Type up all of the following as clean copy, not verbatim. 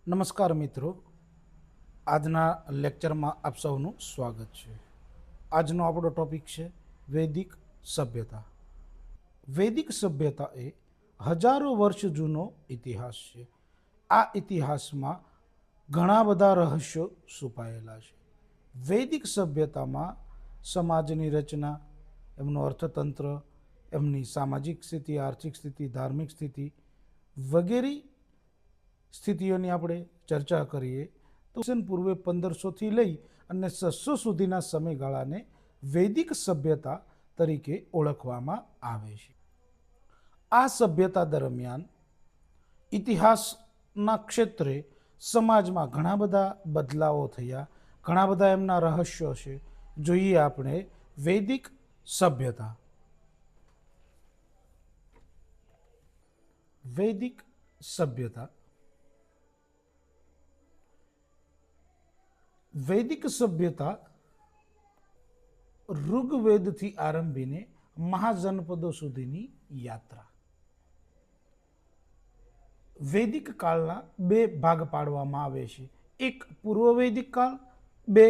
નમસ્કાર મિત્રો, આજના લેક્ચરમાં આપ સૌનું સ્વાગત છે. આજનો આપણો ટોપિક છે વૈદિક સભ્યતા. વૈદિક સભ્યતા એ હજારો વર્ષ જૂનો ઇતિહાસ છે. આ ઇતિહાસમાં ઘણા બધા રહસ્યો છુપાયેલા છે. વૈદિક સભ્યતામાં સમાજની રચના, એમનું અર્થતંત્ર, એમની સામાજિક સ્થિતિ, આર્થિક સ્થિતિ, ધાર્મિક સ્થિતિ વગેરે સ્થિતિઓની આપણે ચર્ચા કરીએ તો પૂર્વે 1500થી લઈ અને 600 સુધીના સમયગાળાને વૈદિક સભ્યતા તરીકે ઓળખવામાં આવે છે. આ સભ્યતા દરમિયાન ઇતિહાસના ક્ષેત્રે સમાજમાં ઘણા બધા બદલાવો થયા, ઘણા બધા એમના રહસ્યો છે. જોઈએ આપણે વૈદિક સભ્યતા. વૈદિક સભ્યતા વૈદિક સભ્યતા ઋગ્વેદથી આરંભીને મહાજનપદો સુધીની યાત્રા. વૈદિક કાળના બે ભાગ પાડવામાં આવે છે. એક પૂર્વ વૈદિક કાળ, બે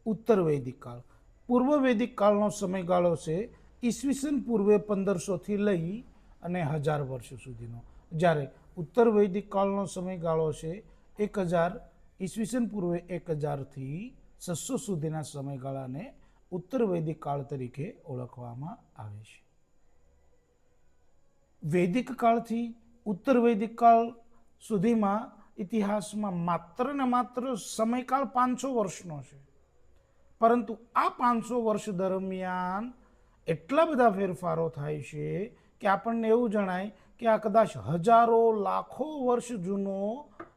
ઉત્તર વૈદિક કાળ. પૂર્વ વૈદિક કાળનો સમયગાળો છે ઈસવીસન પૂર્વે 1500થી લઈ અને 1000 વર્ષ સુધીનો, જ્યારે ઉત્તર વૈદિક કાળનો સમયગાળો છે 1000 ઈસવીસન પૂર્વે 1000થી 600 સુધીના સમયગાળાને ઉત્તર વૈદિક કાળ તરીકે ઓળખવામાં આવે છે. વૈદિક કાળથી ઉત્તર વૈદિક કાળ સુધીમાં ઇતિહાસમાં માત્ર ને માત્ર સમયકાળ 500 વર્ષનો છે. પરંતુ આ 500 વર્ષ દરમિયાન એટલા બધા ફેરફારો થાય છે કે આપણને એવું જણાય કે આ કદાચ હજારો લાખો વર્ષ જૂનો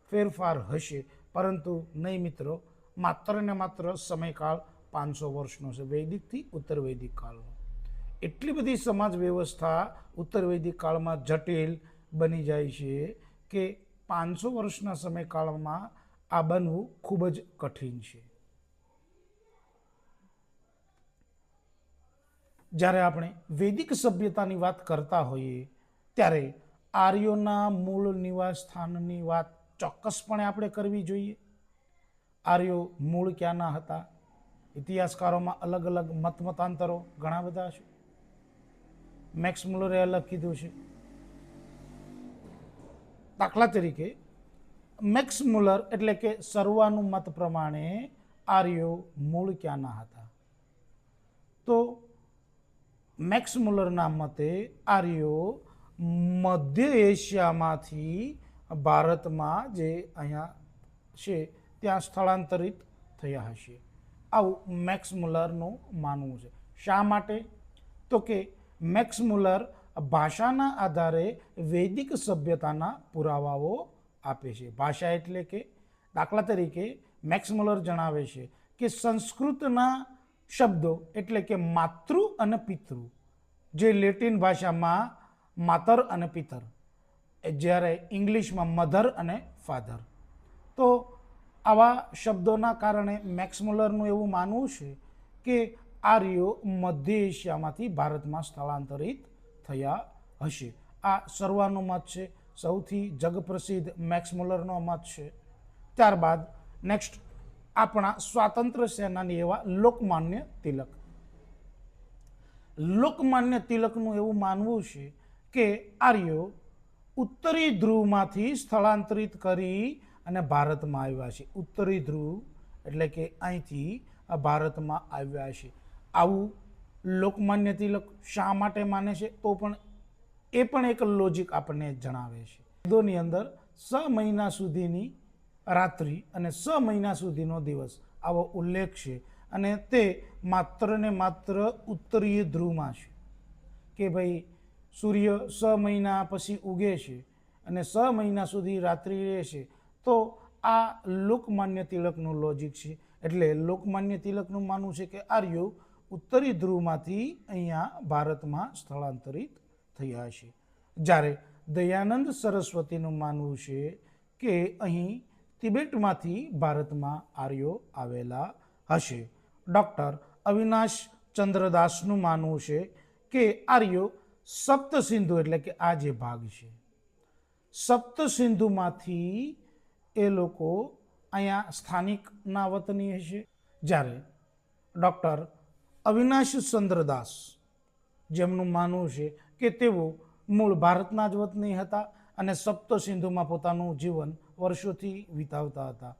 ફેરફાર હશે. પરંતુ નહીં મિત્રો, માત્ર ને માત્ર સમયકાળ 500 વર્ષનો છે વૈદિકથી ઉત્તર વૈદિક કાળનો. એટલી બધી સમાજ વ્યવસ્થા ઉત્તર વૈદિક કાળમાં જટિલ બની જાય છે કે 500 વર્ષના સમયકાળમાં આ બનવું ખૂબ જ કઠિન છે. જ્યારે આપણે વૈદિક સભ્યતાની વાત કરતા હોઈએ ત્યારે આર્યોના મૂળ નિવાસ સ્થાનની વાત ચોક્કસપણે આપણે કરવી જોઈએ. આર્યો મૂળ ક્યાંના હતા? ઇતિહાસકારોમાં અલગ અલગ મતાંતરો ઘણા બધા છે. મેક્સ મુલરે અલગ કીધું છે. દાખલા તરીકે મેક્સ મુલર એટલે કે સર્વાનું મત પ્રમાણે આર્યો મૂળ ક્યાંના હતા? તો મેક્સ મુલરના મતે આર્યો મધ્ય એશિયામાંથી ભારતમાં જે અહીંયા છે ત્યાં સ્થળાંતરિત થયા હશે, આવું મેક્સ મુલરનું માનવું છે. શા માટે? તો કે મેક્સ મુલર ભાષાના આધારે વૈદિક સભ્યતાના પુરાવાઓ આપે છે. ભાષા એટલે કે દાખલા તરીકે મેક્સ મુલર જણાવે છે કે સંસ્કૃતના શબ્દો એટલે કે માતૃ અને પિતૃ, જે લેટિન ભાષામાં માતર અને પિતર, જ્યારે ઇંગ્લિશમાં મધર અને ફાધર. તો આવા શબ્દોના કારણે મેક્સ મુલરનું એવું માનવું છે કે આર્યો મધ્ય એશિયામાંથી ભારતમાં સ્થળાંતરિત થયા હશે. આ સર્વાનુમત છે, સૌથી જગપ્રસિદ્ધ મેક્સ મુલરનો મત છે. ત્યારબાદ નેક્સ્ટ આપણા સ્વાતંત્ર્ય સેનાની એવા લોકમાન્ય તિલક. લોકમાન્ય તિલકનું એવું માનવું છે કે આર્યો ઉત્તરી ધ્રુવમાંથી સ્થળાંતરિત કરી અને ભારતમાં આવ્યા છે. ઉત્તરી ધ્રુવ એટલે કે અહીંથી ભારતમાં આવ્યા છે. આવું લોકમાન્ય તિલક શા માટે માને છે? તો પણ એ પણ એક લોજિક આપણને જણાવે છે. વેદોની અંદર 6 મહિના સુધીની રાત્રિ અને 6 મહિના સુધીનો દિવસ આવો ઉલ્લેખ છે, અને તે માત્ર ને માત્ર ઉત્તરીય ધ્રુવમાં છે કે ભાઈ સૂર્ય 6 મહિના પછી ઉગે છે અને 6 મહિના સુધી રાત્રિ રહેશે. તો આ લોકમાન્ય તિલકનું લોજિક છે. એટલે લોકમાન્ય તિલકનું માનવું છે કે આર્યો ઉત્તરી ધ્રુવમાંથી અહીંયા ભારતમાં સ્થળાંતરિત થયા છે. જ્યારે દયાનંદ સરસ્વતીનું માનવું છે કે અહીં તિબેટમાંથી ભારતમાં આર્યો આવેલા હશે. ડૉક્ટર અવિનાશ ચંદ્રદાસનું માનવું છે કે આર્યો સપ્ત સિંધુ એટલે કે આ જે ભાગ છે સપ્ત સિંધુમાંથી એ લોકો અહીંયા સ્થાનિકના વતની હશે, જ્યારે ડૉક્ટર અવિનાશ ચંદ્ર દાસ, જેમનું માનવું છે કે તેઓ મૂળ ભારતના જ વતની હતા અને સપ્ત સિંધુમાં પોતાનું જીવન વર્ષોથી વિતાવતા હતા.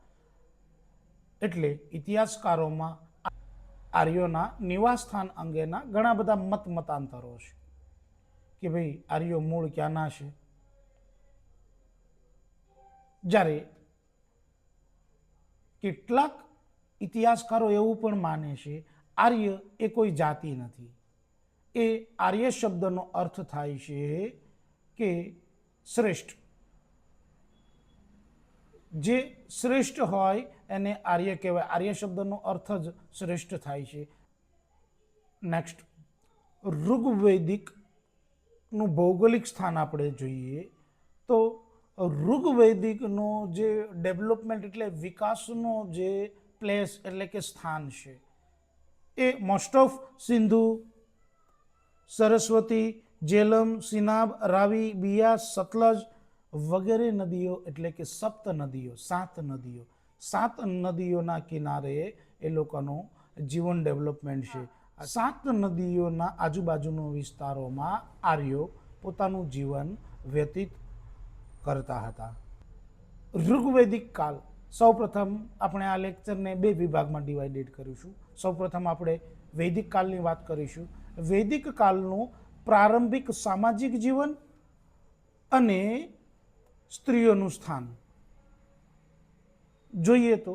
એટલે ઇતિહાસકારોમાં આર્યોના નિવાસસ્થાન અંગેના ઘણા બધા મતાંતરો છે કે ભાઈ આર્યો મૂળ ક્યાંના છે. જ્યારે કેટલાક ઇતિહાસકારો એવું પણ માને છે આર્ય એ કોઈ જાતિ નથી. એ આર્ય શબ્દનો અર્થ થાય છે કે શ્રેષ્ઠ. જે શ્રેષ્ઠ હોય એને આર્ય કહેવાય. આર્ય શબ્દનો અર્થ જ શ્રેષ્ઠ થાય છે. નેક્સ્ટ, ઋગ્વૈદિકનું ભૌગોલિક સ્થાન આપણે જોઈએ તો ઋગ્વૈદિકનો જે ડેવલપમેન્ટ એટલે વિકાસનો જે પ્લેસ એટલે કે સ્થાન છે એ મોસ્ટ ઓફ સિંધુ, સરસ્વતી, જેલમ, સિનાબ, રાવી, બિયાસ, સતલજ વગેરે નદીઓ એટલે કે સપ્ત નદીઓ, સાત નદીઓના કિનારે એ લોકોનું જીવન ડેવલપમેન્ટ છે. 7 નદીઓના આજુબાજુના વિસ્તારોમાં આર્યો પોતાનું જીવન વ્યતીત કરતા હતા. ઋગ્વૈદિક કાળ, સૌપ્રથમ આપણે આ લેક્ચરને 2 વિભાગમાં ડિવાઇડેડ કરીશું. સૌપ્રથમ આપણે વૈદિક કાળની વાત કરીશું. વૈદિક કાળનું પ્રારંભિક સામાજિક જીવન અને સ્ત્રીઓનું સ્થાન જોઈએ તો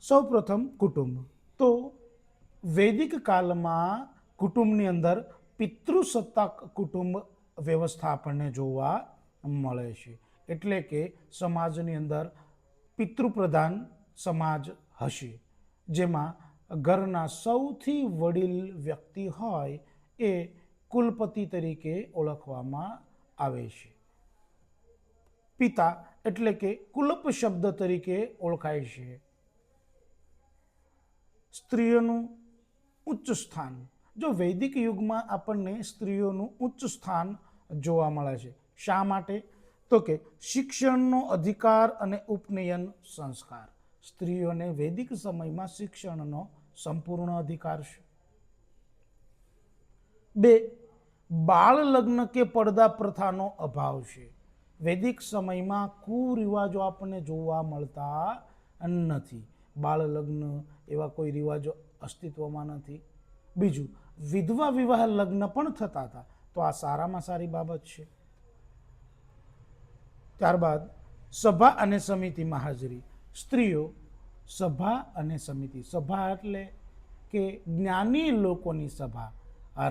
સૌપ્રથમ કુટુંબ. તો વૈદિક કાળમાં કુટુંબની અંદર પિતૃસત્તાક કુટુંબ વ્યવસ્થા આપણને જોવા મળે છે. એટલે કે સમાજની અંદર પિતૃપ્રધાન સમાજ હશે, જેમાં ઘરના સૌથી વડીલ વ્યક્તિ હોય એ કુલપતિ તરીકે ઓળખવામાં આવે છે. પિતા એટલે કે કુલપ શબ્દ તરીકે ઓળખાય છે. સ્ત્રીઓનું ઉચ્ચ સ્થાન, જો વૈદિક યુગમાં આપણને સ્ત્રીઓનું ઉચ્ચ સ્થાન જોવા મળે છે. શા માટે? તો કે શિક્ષણનો અધિકાર અને ઉપનયન સંસ્કાર. સ્ત્રીઓને વૈદિક સમયમાં શિક્ષણનો સંપૂર્ણ અધિકાર છે. 2, બાળ લગ્ન કે પડદા પ્રથાનો અભાવ છે. વૈદિક સમયમાં કુરિવાજો આપણને જોવા મળતા નથી. બાળ લગ્ન એવા કોઈ રિવાજો અસ્તિત્વમાં નથી. બીજું, વિધવા વિવાહ લગ્ન પણ થતા હતા, તો આ સારામાં સારી બાબત છે. ત્યારબાદ સભા અને સમિતિમાં હાજરી. સ્ત્રીઓ સભા અને સમિતિ, સભા એટલે કે જ્ઞાની લોકોની સભા.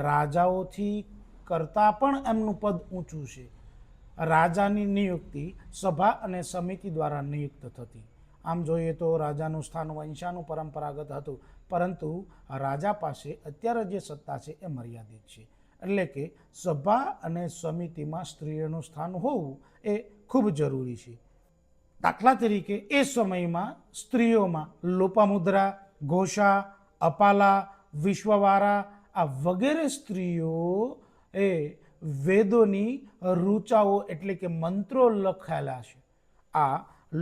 રાજાઓથી કરતાં પણ એમનું પદ ઊંચું છે. રાજાની નિયુક્તિ સભા અને સમિતિ દ્વારા નિયુક્ત થતી. આમ જોઈએ તો રાજાનું સ્થાન વંશાનું પરંપરાગત હતું, પરંતુ રાજા પાસે અત્યારે જે સત્તા છે એ મર્યાદિત છે. એટલે કે સભા અને સમિતિમાં સ્ત્રીઓનું સ્થાન હોવું એ ખૂબ જરૂરી છે. દાખલા તરીકે એ સમયમાં સ્ત્રીઓમાં લોપામુદ્રા, ઘોષા, અપાલા, વિશ્વવારા આ વગેરે સ્ત્રીઓ એ વેદોની ઋચાઓ એટલે કે મંત્રો લખાયેલા છે. આ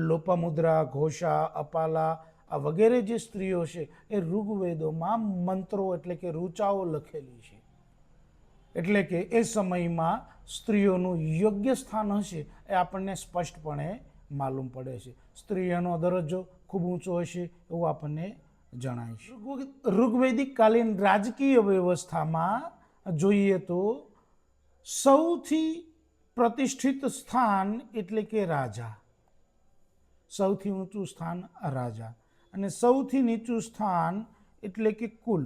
લોપામુદ્રા, ઘોષા, અપાલા આ વગેરે જે સ્ત્રીઓ છે એ ઋગ્વેદોમાં મંત્રો એટલે કે ઋચાઓ લખેલી છે. એટલે કે એ સમયમાં સ્ત્રીઓનું યોગ્ય સ્થાન હશે એ આપણને સ્પષ્ટપણે માલુમ પડે છે. સ્ત્રીઓનો દરજ્જો ખૂબ ઊંચો હશે એવું આપણને જણાય છે. ઋગ્વૈદિક કાલીન રાજકીય વ્યવસ્થામાં જોઈએ તો સૌથી પ્રતિષ્ઠિત સ્થાન એટલે કે રાજા. સૌથી ઊંચું સ્થાન રાજા અને સૌથી નીચું સ્થાન એટલે કે કુલ.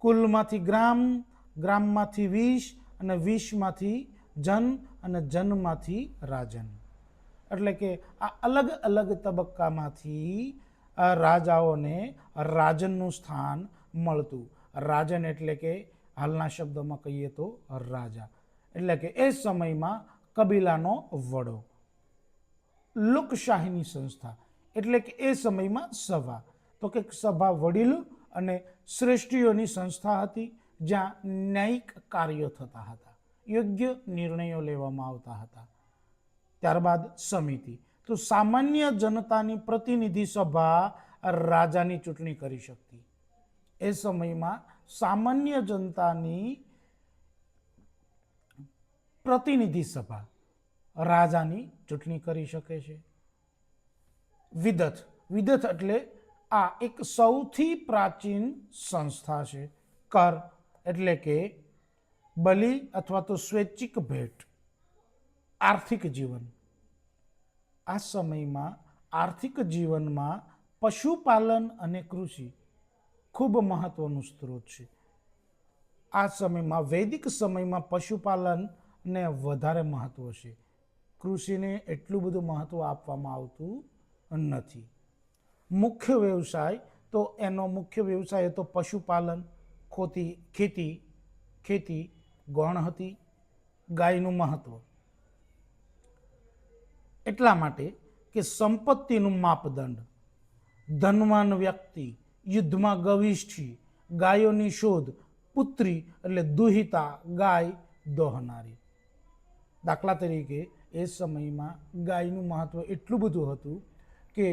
કુલમાંથી ગ્રામ, ગ્રામમાંથી વિશ અને વિશમાંથી જન અને જનમાંથી રાજન. એટલે કે આ અલગ અલગ તબક્કામાંથી રાજાઓને રાજનનું સ્થાન મળતું. રાજન એટલે કે હાલના શબ્દોમાં કહીએ તો રાજા. એટલે કે એ સમયમાં કબીલાનો વડો. લોકશાહીની સંસ્થા એટલે કે એ સમયમાં સભા. તો કે સભા વડીલ અને શ્રેષ્ઠીઓની સંસ્થા હતી જ્યાં ન્યાયિક કાર્યો થતા હતા. યોગ્ય નિર્ણયો લેવામાં આવતા હતા. ત્યારબાદ સમિતિ. તો સામાન્ય જનતાની પ્રતિનિધિ સભા રાજાની ચૂંટણી કરી શકતી. એ સમયમાં સામાન્ય જનતાની પ્રતિનિધિ સભા રાજાની ચૂંટણી કરી શકે છે. વિદથ. વિદથ એટલે આ એક સૌથી પ્રાચીન સંસ્થા છે. કર એટલે કે બલિ અથવા તો સ્વૈચ્છિક ભેટ. આર્થિક જીવન. આ સમયમાં આર્થિક જીવનમાં પશુપાલન અને કૃષિ ખૂબ મહત્વનું સ્ત્રોત છે. આ સમયમાં વૈદિક સમયમાં પશુપાલનને વધારે મહત્વ છે. કૃષિને એટલું બધું મહત્વ આપવામાં આવતું નથી. મુખ્ય વ્યવસાય. તો એનો મુખ્ય વ્યવસાય હતો પશુપાલન, ખેતી ગૌણ હતી. ગાયનું મહત્વ એટલા માટે કે સંપત્તિનું માપદંડ. ધનવાન વ્યક્તિ, યુદ્ધમાં ગવિષ્ઠી, ગાયોની શોધ, પુત્રી એટલે દુહિતા, ગાય દોહનારી. દાખલા તરીકે એ સમયમાં ગાયનું મહત્વ એટલું બધું હતું કે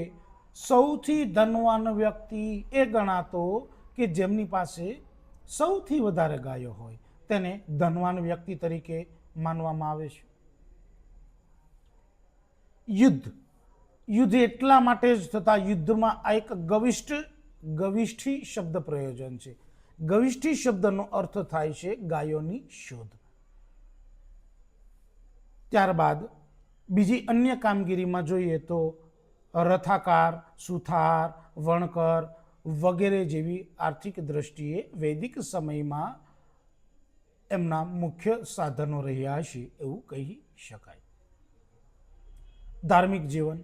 સૌથી ધનવાન વ્યક્તિ એ ગણાતો કે જેમની પાસે સૌથી વધારે ગાયો હોય, તેને ધનવાન વ્યક્તિ તરીકે માનવામાં આવે છે. યુદ્ધ એટલા માટે જ થતા, યુદ્ધમાં આ એક ગવિષ્ઠી શબ્દ પ્રયોજન છે. ગવિષ્ઠી શબ્દનો અર્થ થાય છે ગાયોની શોધ. ત્યારબાદ બીજી અન્ય કામગીરીમાં જોઈએ તો રથાકાર, સુથાર, વણકર વગેરે જેવી આર્થિક દ્રષ્ટિએ વૈદિક સમયમાં એમના મુખ્ય સાધનો રહ્યા છે એવું કહી શકાય. ધાર્મિક જીવન.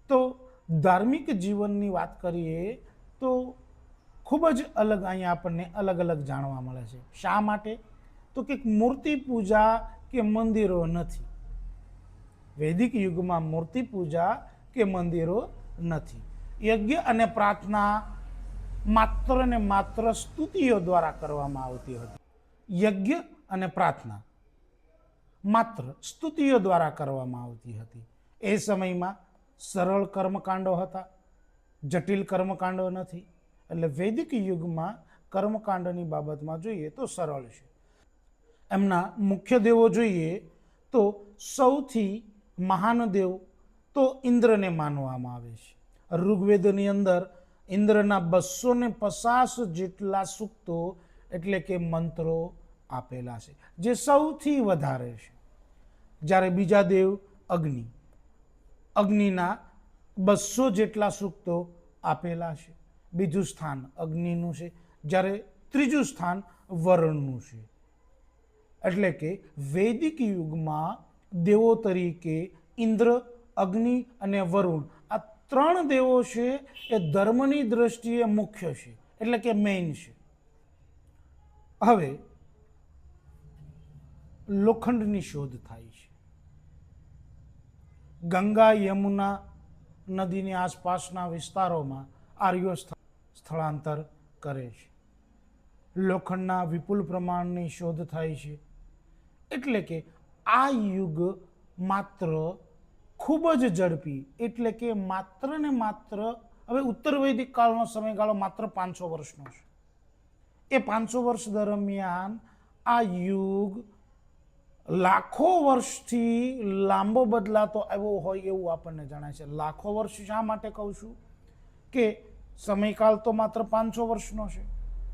તો ધાર્મિક જીવનની વાત કરીએ તો ખૂબ જ અલગ અહીંયા આપણને અલગ અલગ જાણવા મળે છે. શા માટે? તો કે મૂર્તિ પૂજા કે મંદિરો નથી. વૈદિક યુગમાં મૂર્તિ પૂજા કે મંદિરો નથી. યજ્ઞ અને પ્રાર્થના માત્ર ને માત્ર સ્તુતિઓ દ્વારા કરવામાં આવતી હતી. યજ્ઞ અને પ્રાર્થના માત્ર સ્તુતિઓ દ્વારા કરવામાં આવતી હતી. એ સમયમાં સરળ કર્મકાંડો હતા, જટિલ કર્મકાંડો નથી. એટલે વૈદિક યુગમાં કર્મકાંડની બાબતમાં જોઈએ તો સરળ છે. એમના મુખ્ય દેવો જોઈએ તો સૌથી મહાન દેવ તો ઇન્દ્રને માનવામાં આવે છે. ઋગ્વેદની અંદર ઇન્દ્રના 250 જેટલા સૂક્તો એટલે કે મંત્રો આપેલા છે, જે સૌથી વધારે છે. જ્યારે બીજા દેવ અગ્નિના 200 જેટલા સૂક્તો આપેલા છે. બીજું સ્થાન અગ્નિનું છે, જ્યારે ત્રીજું સ્થાન વરુણનું છે. એટલે કે વૈદિક યુગમાં દેવો તરીકે ઇન્દ્ર, અગ્નિ અને વરુણ આ 3 દેવો છે એ ધર્મની દ્રષ્ટિએ મુખ્ય છે, એટલે કે મેઇન છે. હવે લોખંડની શોધ થાય છે. ગંગા યમુના નદીની આસપાસના વિસ્તારોમાં આર્યો સ્થળાંતર કરે છે. લોખંડના વિપુલ પ્રમાણની શોધ થાય છે. એટલે કે આ યુગ માત્ર ખૂબ જ ઝડપી, એટલે કે માત્ર ને માત્ર હવે ઉત્તર વૈદિક કાળનો સમયગાળો માત્ર 500 વર્ષનો છે. એ 500 વર્ષ દરમિયાન આ યુગ લાખો વર્ષથી લાંબો બદલાતો આવ્યો હોય એવું આપણને જણાય છે. લાખો વર્ષ શા માટે કહું છું કે સમયકાળ તો માત્ર 500 વર્ષનો છે.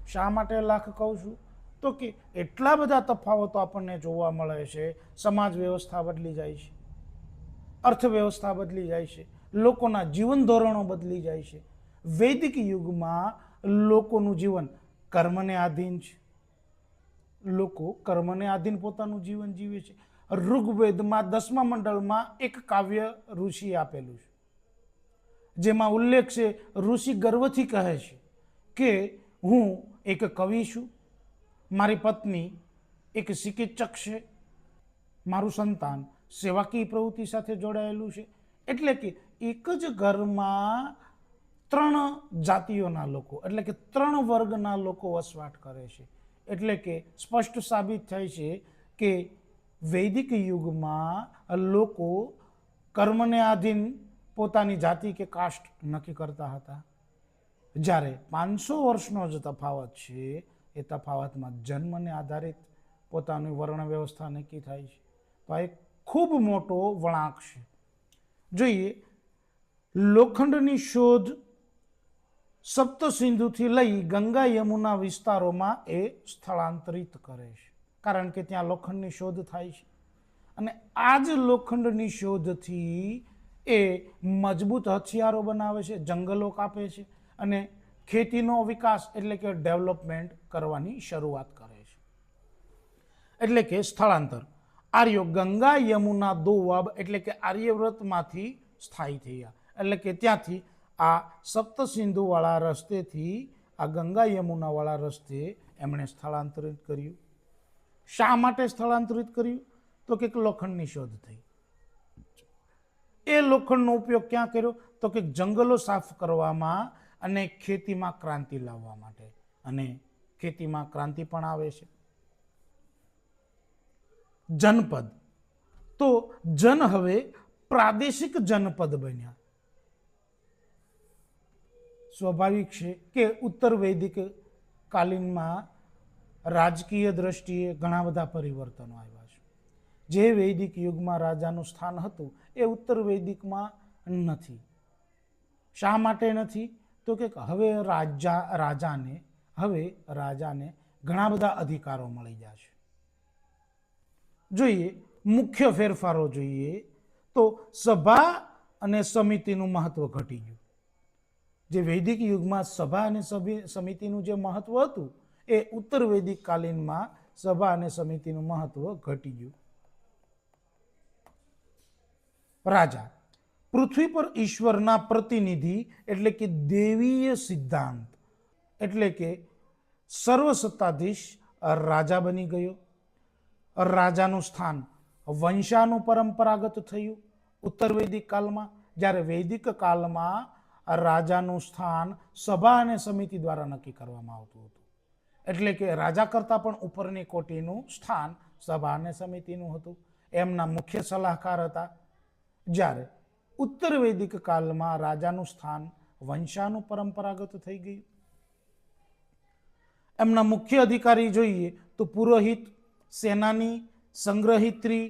શા માટે લાખ કહું છું? તો કે એટલા બધા તફાવતો આપણને જોવા મળે છે. સમાજ વ્યવસ્થા બદલી જાય છે, અર્થવ્યવસ્થા બદલી જાય છે, લોકોના જીવન ધોરણો બદલી જાય છે. વૈદિક યુગમાં લોકોનું જીવન કર્મને આધીન છે. લોકો કર્મને આધીન પોતાનું જીવન જીવે છે. ઋગ્વેદમાં 10મા મંડળમાં એક કાવ્ય ઋષિ આપેલું છે, જેમાં ઉલ્લેખ છે, ઋષિ ગર્વથી કહે છે કે હું એક કવિ છું, મારી પત્ની એક ચિકિત્સક છે, મારું સંતાન સેવાકીય પ્રવૃત્તિ સાથે જોડાયેલું છે. એટલે કે એક જ ઘરમાં 3 જાતિઓના લોકો, એટલે કે 3 વર્ગના લોકો વસવાટ કરે છે. એટલે કે સ્પષ્ટ સાબિત થાય છે કે વૈદિક યુગમાં લોકો કર્મને આધીન પોતાની જાતિ કે કાસ્ટ નક્કી કરતા હતા, જ્યારે 500 વર્ષનો જે તફાવત છે એ તફાવતમાં જન્મને આધારિત પોતાની વર્ણ વ્યવસ્થા નક્કી થાય છે. તો આ એક ખૂબ મોટો વળાંક છે. જોઈએ, લોખંડની શોધ સપ્તસિંધુથી લઈ ગંગા યમુના વિસ્તારોમાં એ સ્થળાંતરિત કરે છે, કારણ કે ત્યાં લોખંડની શોધ થાય છે. અને આ જ લોખંડની શોધથી એ મજબૂત હથિયારો બનાવે છે, જંગલો કાપે છે અને ખેતીનો વિકાસ એટલે કે ડેવલપમેન્ટ કરવાની શરૂઆત કરે છે. એટલે કે સ્થળાંતર. આર્યો ગંગા યમુના દોઆબ એટલે કે આર્યવ્રતમાંથી સ્થાયી થયા, એટલે કે ત્યાંથી આ સપ્તસિંધુ વાળા રસ્તેથી આ ગંગા યમુના વાળા રસ્તે એમણે સ્થળાંતરિત કર્યું. શા માટે સ્થળાંતરિત કર્યું? તો કે લોખંડની શોધ થઈ. એ લોખંડનો ઉપયોગ ક્યાં કર્યો? તો કે જંગલો સાફ કરવામાં અને ખેતીમાં ક્રાંતિ લાવવા માટે. અને ખેતીમાં ક્રાંતિ પણ આવે છે. જનપદ. તો જન હવે પ્રાદેશિક જનપદ બન્યા. સ્વાભાવિક છે કે ઉત્તર વૈદિક કાલીનમાં રાજકીય દ્રષ્ટિએ ઘણા બધા પરિવર્તનો આવ્યા છે. જે વૈદિક યુગમાં રાજાનું સ્થાન હતું એ ઉત્તર વૈદિકમાં નથી. શા માટે નથી? તો કે હવે રાજાને ઘણા બધા અધિકારો મળી ગયા છે. જોઈએ, મુખ્ય ફેરફારો જોઈએ તો સભા અને સમિતિનું મહત્વ ઘટી ગયું. જે વૈદિક યુગમાં સભા અને સમિતિનું જે મહત્વ હતું એ ઉત્તર વૈદિક કાલીનમાં સભા અને સમિતિનું મહત્વ ઘટી ગયું. રાજા પૃથ્વી પર ઈશ્વરના પ્રતિનિધિ એટલે કે દેવીય સિદ્ધાંત એટલે કે સર્વસત્તાધીશ રાજા બની ગયો. રાજાનું સ્થાન વંશાનું પરંપરાગત થયું ઉત્તર વૈદિક કાળમાં, જ્યારે વૈદિક કાળમાં રાજાનું સ્થાન સભા અને સમિતિ દ્વારા નક્કી કરવામાં આવતું હતું. એટલે કે રાજા કરતાં પણ ઉપરની કોટીનું સ્થાન સભા અને સમિતિનું હતું. એમના મુખ્ય સલાહકાર હતા. જ્યારે ઉત્તર વૈદિક કાળમાં રાજાનું સ્થાન વંશાનું પરંપરાગત થઈ ગયું. એમના મુખ્ય અધિકારી જોઈએ તો પુરોહિત, સેનાની, સંગ્રહિત્રી,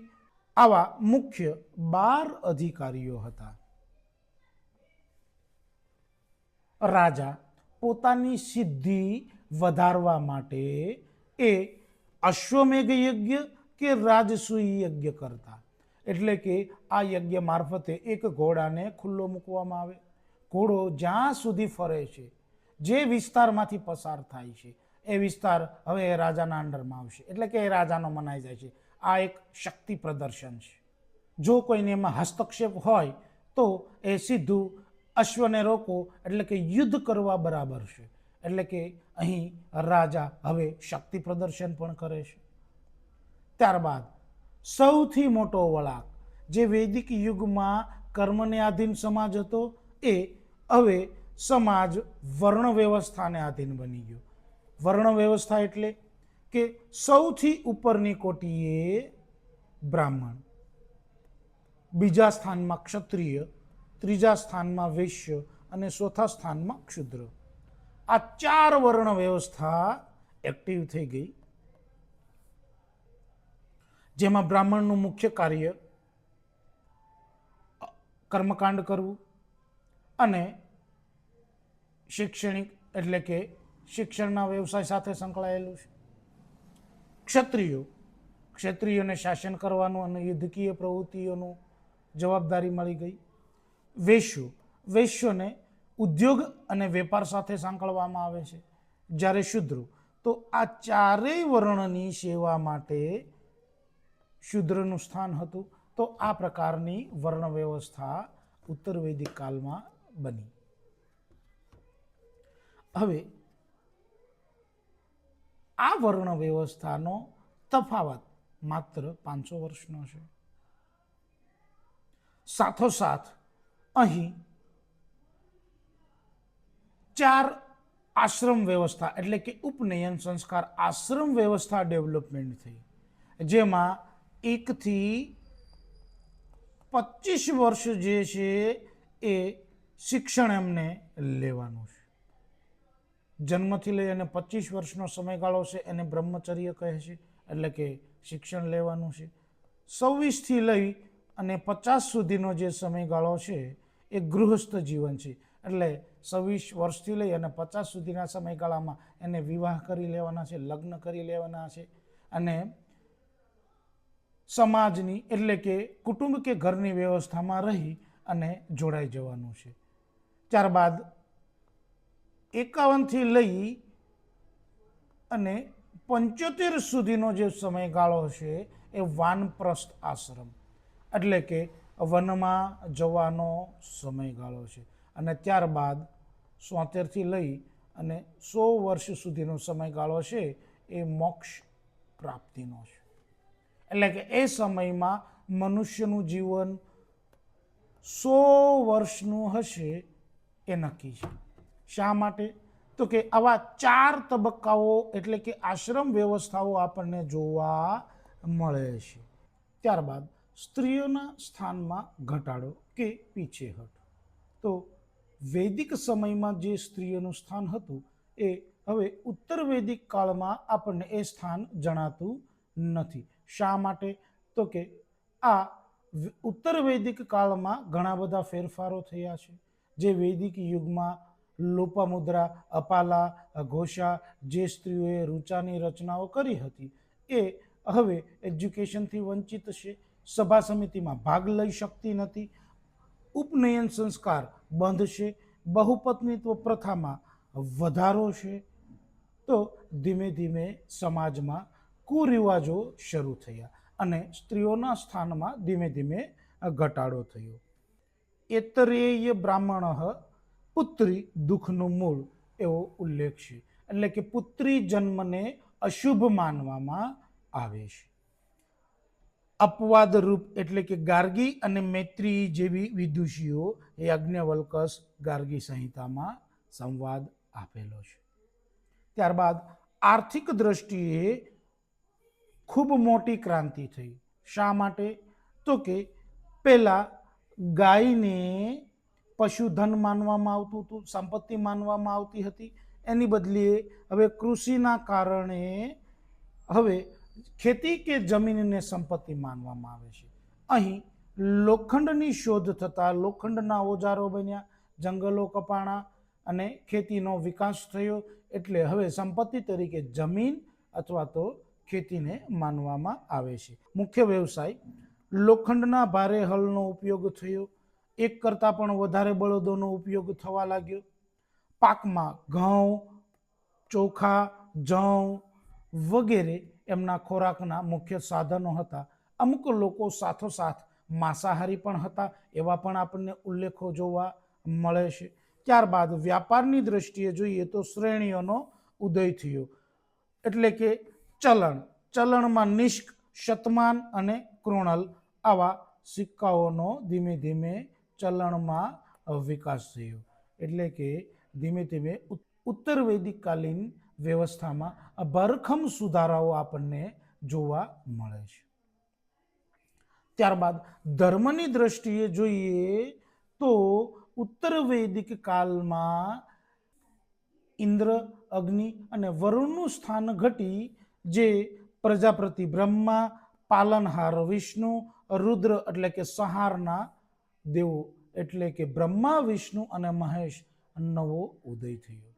આવા મુખ્ય 12 અધિકારીઓ હતા. રાજા પોતાની સિદ્ધિ વધારવા માટે એ અશ્વમેઘ યજ્ઞ કે રાજસૂય યજ્ઞ કરતા. એટલે કે આ યજ્ઞ મારફતે એક ઘોડાને ખુલ્લો મૂકવામાં આવે. ઘોડો જ્યાં સુધી ફરે છે, જે વિસ્તારમાંથી પસાર થાય છે, એ વિસ્તાર હવે રાજાના અંડરમાં આવશે. એટલે કે એ રાજાનો મનાઈ જાય છે. આ એક શક્તિ પ્રદર્શન છે. જો કોઈને એમાં હસ્તક્ષેપ હોય તો એ સીધું અશ્વને રોકો એટલે કે યુદ્ધ કરવા બરાબર છે. એટલે કે અહીં રાજા હવે શક્તિ પ્રદર્શન પણ કરે છે. ત્યારબાદ સૌથી મોટો વળાંક, જે વૈદિક યુગમાં કર્મને આધીન સમાજ હતો એ હવે સમાજ વર્ણ વ્યવસ્થાને આધીન બની ગયો. વર્ણ વ્યવસ્થા એટલે કે સૌથી ઉપરની કોટીએ બ્રાહ્મણ, બીજા સ્થાનમાં ક્ષત્રિય, ત્રીજા સ્થાનમાં વૈશ્ય અને ચોથા સ્થાનમાં ક્ષુદ્ર. આ 4 વર્ણ વ્યવસ્થા એક્ટિવ થઈ ગઈ, જેમાં બ્રાહ્મણનું મુખ્ય કાર્ય કર્મકાંડ કરવું અને શૈક્ષણિક એટલે કે શિક્ષણના વ્યવસાય સાથે સંકળાયેલું છે. ક્ષત્રિયોને શાસન કરવાનું અને યુદ્ધકીય પ્રવૃત્તિઓનું જવાબદારી મળી ગઈ. વૈશ્યોને ઉદ્યોગ અને વેપાર સાથે સાંકળવામાં આવે છે. જ્યારે શૂદ્રો, તો આ 4 વર્ણની સેવા માટે શૂદ્રનું સ્થાન હતું. તો આ પ્રકારની વર્ણ વ્યવસ્થા ઉત્તર વૈદિક કાળમાં બની. હવે આ વર્ણ વ્યવસ્થાનો તફાવત માત્ર 500 વર્ષનો છે. સાથોસાથ અહીં 4 આશ્રમ વ્યવસ્થા એટલે કે ઉપનયન સંસ્કાર આશ્રમ વ્યવસ્થા ડેવલપમેન્ટ થઈ. જેમાં 1 થી 25 વર્ષ જે છે એ શિક્ષણ એમને લેવાનું છે. જન્મથી લઈ અને 25 વર્ષનો સમયગાળો છે એને બ્રહ્મચર્ય કહે છે, એટલે કે શિક્ષણ લેવાનું છે. 26 થી લઈ અને 50 સુધીનો જે સમયગાળો છે એ ગૃહસ્થ જીવન છે, એટલે 26 વર્ષથી લઈ અને 50 સુધીના સમયગાળામાં એને વિવાહ કરી લેવાના છે, લગ્ન કરી લેવાના છે અને સમાજની એટલે કે કુટુંબ કે ઘરની વ્યવસ્થામાં રહી અને જોડાઈ જવાનું છે. ત્યારબાદ 51 થી લઈ અને 75 સુધીનો જે સમયગાળો છે એ વાનપ્રસ્થ આશ્રમ એટલે કે વનમાં જવાનો સમયગાળો છે. અને ત્યારબાદ 73 થી લઈ અને 100 વર્ષ સુધીનો સમયગાળો છે એ મોક્ષ પ્રાપ્તિનો છે. એટલે કે એ સમયમાં મનુષ્યનું જીવન 100 વર્ષનું હશે એ નક્કી છે. શા માટે? તો કે આવા 4 તબક્કાઓ એટલે કે આશ્રમ વ્યવસ્થાઓ આપણને જોવા મળે છે. ત્યારબાદ સ્ત્રીઓના સ્થાનમાં ઘટાડો કે પીછેહટ. તો વૈદિક સમયમાં જે સ્ત્રીઓનું સ્થાન હતું એ હવે ઉત્તર વૈદિક કાળમાં આપણને એ સ્થાન જણાતું નથી. શા માટે? તો કે આ ઉત્તર વૈદિક કાળમાં ઘણા બધા ફેરફારો થયા છે. જે વૈદિક યુગમાં લોપામુદ્રા, અપાલા, ઘોષા જે સ્ત્રીઓએ ઋચાની રચનાઓ કરી હતી એ હવે એજ્યુકેશનથી વંચિત છે, સભા સમિતિમાં ભાગ લઈ શકતી નથી, ઉપનયન સંસ્કાર બંધ છે, બહુપત્નીત્વ પ્રથામાં વધારો છે. તો ધીમે ધીમે સમાજમાં કુરિવાજો શરૂ થયા અને સ્ત્રીઓના સ્થાનમાં ધીમે ધીમે ઘટાડો થયો. એતરેય બ્રાહ્મણ પુત્રી દુઃખનું મૂળ એવો ઉલ્લેખ છે, એટલે કે પુત્રી જન્મને અશુભ માનવામાં આવે છે. અપવાદ રૂપ એટલે કે ગાર્ગી અને મૈત્રી જેવી વિદુષીઓ એ યાજ્ઞવલ્કસ ગાર્ગી સંહિતામાં સંવાદ આપેલો છે. ત્યારબાદ આર્થિક દ્રષ્ટિએ ખૂબ મોટી ક્રાંતિ થઈ. શા માટે? તો કે પહેલા ગાયને પશુધન માનવામાં આવતું હતું, સંપત્તિ માનવામાં આવતી હતી. એની બદલે હવે કૃષિના કારણે હવે ખેતી કે જમીનને સંપત્તિ માનવામાં આવે છે. અહીં લોખંડની શોધ થતાં લોખંડના ઓજારો બન્યા, જંગલો કપાણા અને ખેતીનો વિકાસ થયો. એટલે હવે સંપત્તિ તરીકે જમીન અથવા તો ખેતીને માનવામાં આવે છે. મુખ્ય વ્યવસાય લોખંડના ભારે હળનો ઉપયોગ થયો. એક કરતાં પણ વધારે બળદોનો ઉપયોગ થવા લાગ્યો. પાકમાં ઘઉં, ચોખા, જવ વગેરે એમના ખોરાકના મુખ્ય સાધનો હતા. અમુક લોકો સાથોસાથ માંસાહારી પણ હતા, એવા પણ આપણને ઉલ્લેખો જોવા મળે છે. ત્યારબાદ વ્યાપારની દ્રષ્ટિએ જોઈએ તો શ્રેણીઓનો ઉદય થયો, એટલે કે ચલણમાં નિષ્ક, શતમાન અને કૃણલ આવા સિક્કાઓનો ધીમે ધીમે ચલણમાં વિકાસ થયો. એટલે કે ધીમે ધીમે ઉત્તર વૈદિક કાલીન વ્યવસ્થામાં ભરખમ સુધારાઓ આપણને જોવા મળે છે. ત્યારબાદ ધર્મની દ્રષ્ટિએ જોઈએ તો ઉત્તર વૈદિક કાળમાં ઇન્દ્ર, અગ્નિ અને વરુણનું સ્થાન ઘટી જે પ્રજાપતિ બ્રહ્મા, પાલનહાર વિષ્ણુ, રુદ્ર એટલે કે સંહારના દેવો એટલે કે બ્રહ્મા, વિષ્ણુ અને મહેશ નવો ઉદય થયો.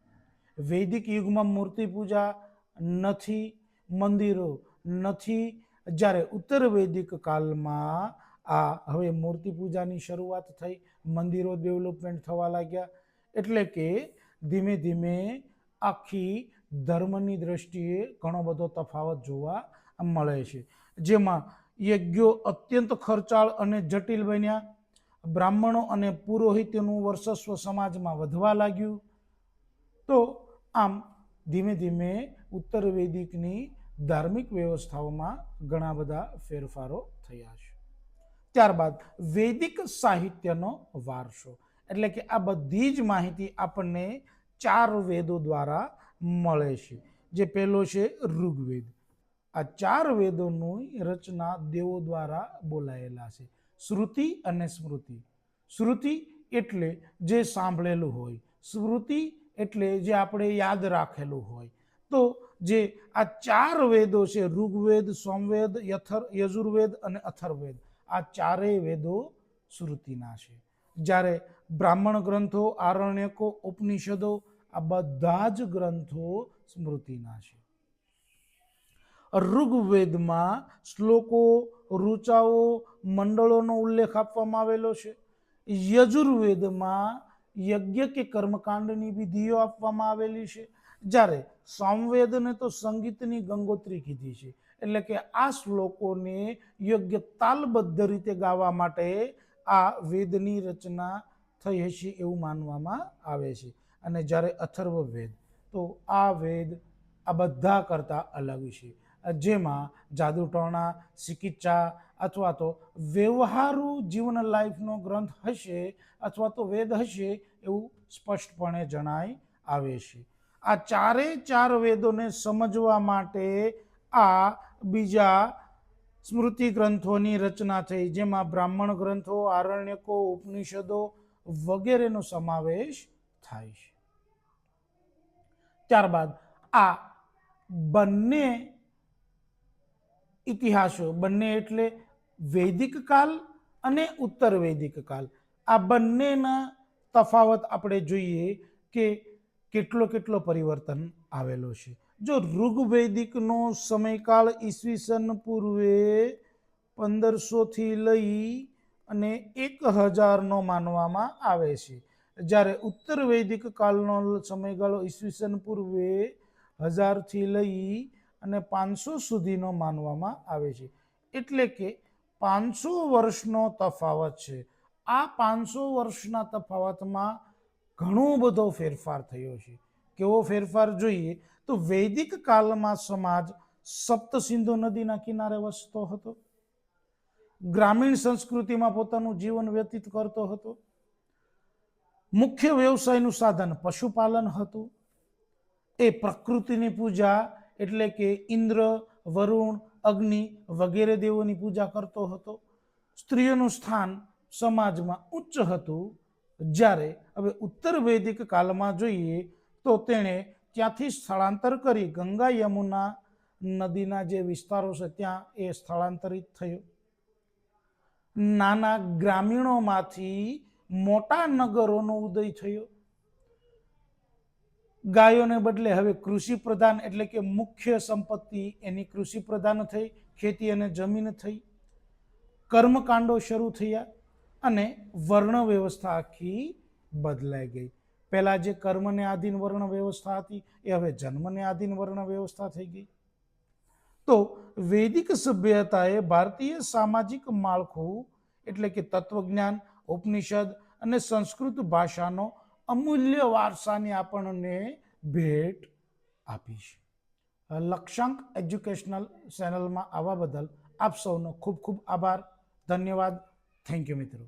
વૈદિક યુગમાં મૂર્તિ પૂજા નથી, મંદિરો નથી. જ્યારે ઉત્તર વૈદિક કાળમાં આ હવે મૂર્તિ પૂજાની શરૂઆત થઈ, મંદિરો ડેવલપમેન્ટ થવા લાગ્યા. એટલે કે ધીમે ધીમે આખી ધર્મની દ્રષ્ટિએ ઘણો બધો તફાવત જોવા મળે છે. જેમાં યજ્ઞો અત્યંત ખર્ચાળ અને જટિલ બન્યા. બ્રાહ્મણો અને પુરોહિતનું વર્ચસ્વ સમાજમાં વધવા લાગ્યું. તો આમ ધીમે ધીમે ઉત્તર વૈદિકની ધાર્મિક વ્યવસ્થાઓમાં ઘણા બધા ફેરફારો થયા છે. ત્યારબાદ વૈદિક સાહિત્યનો વારસો, એટલે કે આ બધી જ માહિતી આપણને 4 વેદો દ્વારા મળે છે. જે પહેલો છે ઋગ્વેદ. આ ચાર વેદોની રચના દેવો દ્વારા બોલાયેલા છે. શ્રુતિ અને સ્મૃતિ. શ્રુતિ એટલે જે સાંભળેલું હોય, સ્મૃતિ એટલે જે આપણે યાદ રાખેલું હોય. તો જે આ ચાર વેદો છે, ઋગ્વેદ, સોમવેદ, યજુર્વેદ અને અથર્વવેદ, આ ચારેય વેદો શ્રુતિના છે. જ્યારે બ્રાહ્મણ ગ્રંથો, આરણ્યકો, ઉપનિષદો, આ બધા જ ગ્રંથો સ્મૃતિના છે. ઋગ્વેદમાં શ્લોકો, ઋચાઓ, મંડળોનો ઉલ્લેખ આપવામાં આવેલો છે. યજુર્વેદમાં યજ્ઞ કે કર્મકાંડની વિધિઓ આપવામાં આવેલી છે. જ્યારે સામવેદને તો સંગીતની ગંગોત્રી કીધી છે. એટલે કે આ શ્લોકોને યોગ્ય તાલબદ્ધ રીતે ગાવા માટે આ વેદની રચના થઈ હશે એવું માનવામાં આવે છે. અને જ્યારે અથર્વવેદ, તો આ વેદ આ બધા કરતાં અલગ છે. જેમાં જાદુટોણા, ચિકિત્સા અથવા તો વ્યવહારુ જીવન લાઈફનો ગ્રંથ હશે અથવા તો વેદ હશે એવું સ્પષ્ટપણે જણાય આવે છે. આ ચારે ચાર વેદોને સમજવા માટે આ બીજા સ્મૃતિ ગ્રંથોની રચના થઈ, જેમાં બ્રાહ્મણ ગ્રંથો, આરણ્યકો, ઉપનિષદો વગેરેનો સમાવેશ થાય છે. ત્યારબાદ આ બંને ઇતિહાસો, બંને એટલે વૈદિક કાળ અને ઉત્તર વૈદિક કાળ, આ બંનેના તફાવત આપણે જોઈએ કે કેટલો પરિવર્તન આવેલો છે. જો ઋગ્વૈદિકનો સમયકાળ ઈસવીસન પૂર્વે 1500 લઈ અને 1000નો માનવામાં આવે છે. જ્યારે ઉત્તર વૈદિક કાળનો સમયગાળો ઈસવીસન પૂર્વે 1000 લઈ અને 500 સુધીનો માનવામાં આવે છે. એટલે કે 500 વર્ષનો તફાવત છે. આ 500 વર્ષના તફાવતમાં ઘણો બધો ફેરફાર થયો છે. કેવો ફેરફાર જોઈએ તો વૈદિક કાળમાં સમાજ સપ્તસિંધુ નદીના કિનારે વસતો હતો, ગ્રામીણ સંસ્કૃતિમાં પોતાનું જીવન વ્યતીત કરતો હતો, મુખ્ય વ્યવસાયનું સાધન પશુપાલન હતું, એ પ્રકૃતિની પૂજા એટલે કે ઇન્દ્ર, વરુણ, અગ્નિ વગેરે દેવોની પૂજા કરતો હતો. સ્ત્રીઓનું સ્થાન સમાજમાં ઉચ્ચ હતું. જ્યારે હવે ઉત્તર વૈદિક કાળમાં જોઈએ તો તેણે ત્યાંથી સ્થળાંતર કરી ગંગા યમુના નદીના જે વિસ્તારો છે ત્યાં એ સ્થળાંતરિત થયો. નાના ગ્રામીણોમાંથી મોટા નગરોનો ઉદય થયો. ગાયોને બદલે હવે કૃષિ પ્રધાન એટલે કે મુખ્ય સંપત્તિ એની કૃષિ પ્રધાન થઈ, ખેતી અને જમીન થઈ. કર્મકાંડો શરૂ થયા અને વર્ણ વ્યવસ્થા આખી બદલાઈ ગઈ. પહેલા જે કર્મને આધીન વર્ણ વ્યવસ્થા હતી એ હવે જન્મને આધીન વર્ણ વ્યવસ્થા થઈ ગઈ. તો વૈદિક સભ્યતાએ ભારતીય સામાજિક માળખું એટલે કે તત્વજ્ઞાન, ઉપનિષદ અને સંસ્કૃત ભાષાનો અમૂલ્ય વારસાની આપણને ભેટ આપી છે. લક્ષ્યાંક એજ્યુકેશનલ ચેનલમાં આવવા બદલ આપ સૌનો ખૂબ ખૂબ આભાર. ધન્યવાદ. થેન્ક યુ મિત્રો.